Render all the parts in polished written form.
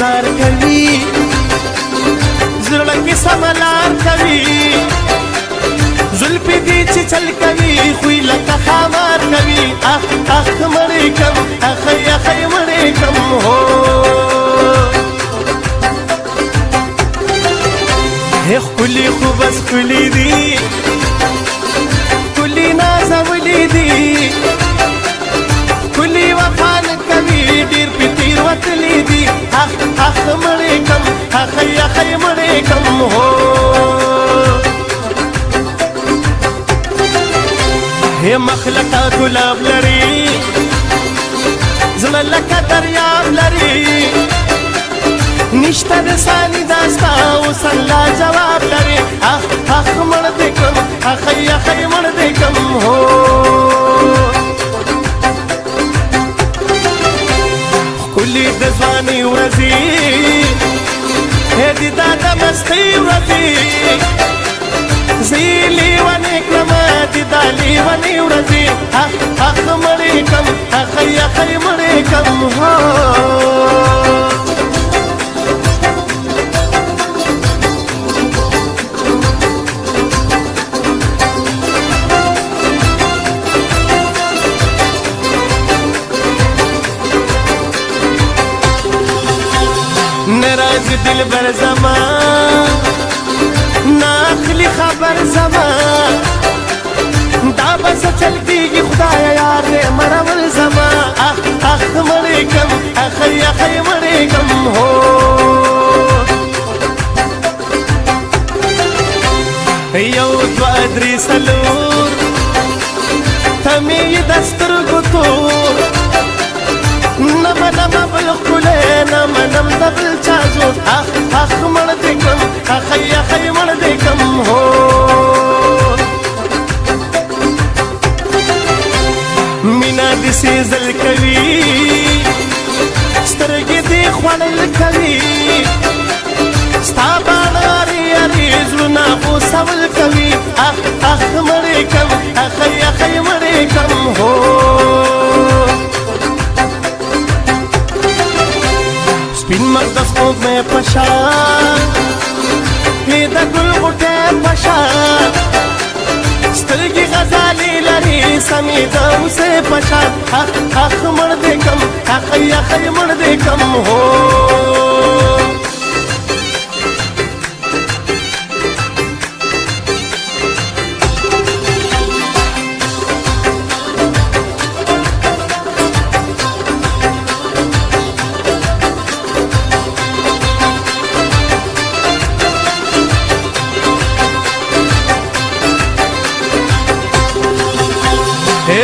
انتظار کوي زړه کې سملار کوي زلفې دې چې چل کوي خوی لکه خامار کوي اخ اخ مړې کم اخی اخی مړې کم هو ښکلي خو بس ښکلي دي ښکلي نازولي دي ښکلي وفا نه کوي ډېر پې تېروتلي دي اخ اخ مړې کم اخی اخی مړې کم هو هی مخلقه ګلاب لري زړه لکه دریاب لري نشته د ثاني داستا اوس الله جواب لري اخ اخ مړ دې کړم اخی اخی مړ دې کړم هو ښکلي د ځوانۍ ورځې هې د د مستۍ ورځې زه یې لیونې کړمه د دا لیونۍ ورځې اخ اخ مړې کړم اخی اخی مړې کړم هو نراز دلبر زما ناخلی خبر زما دا بس چل کیږي خدایا یار دې مرول زما اخ اخ مړې کم اخی اخی مړې کم هو یو دوه درې څلور ته مې یې د سترګو تور نه منم بل ښکلی نه منم د بل چا زور اخ اخ مړ دې کړم اخی اخی مړ دې کړم هو مینا دې سېزل کوي سترګې دې خوړل کوي ستا باڼه ارې ارې زړونه غوسول کوي اخ اخ مړې کړم اخی اخی مړې کړم هو سپین مخ د سپوږمۍ په شان هې د ګل غوټۍ په شان سترګې غزالې لري سمې د اوسې په شان اخ اخ مړ دې کړم اخی اخی مړ دې کړم هو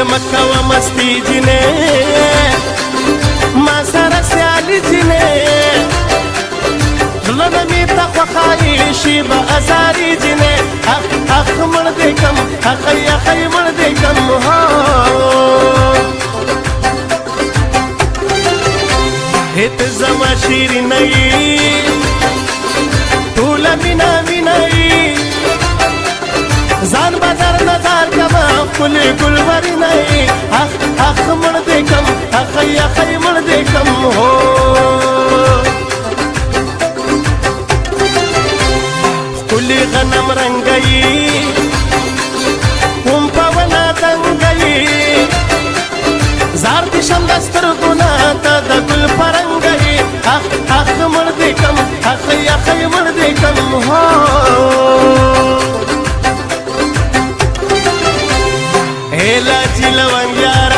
مکه و مستی جنې ما سره سیالي جنې زړه مې ته خوښایي شي به ازاري جنې اخ اخ مړ دې کړم اخی اخی مړ دې کړم هو هې ته زما شیرینه یې ټوله مینه مینه یې ځان بدر نظر کما ښکلې ګلورینه یې اخ اخ مړ دې کړم اخی اخی مړ دې کړم هو ښکلې غنم رنګه یې کوم په ونه دنګه یې زار دې شم د سترګو نه ته د ګل په رنګه یې اخ اخ مړ دې کړم اخی اخی مړ دې کړم هو هلا جی لونګ یارا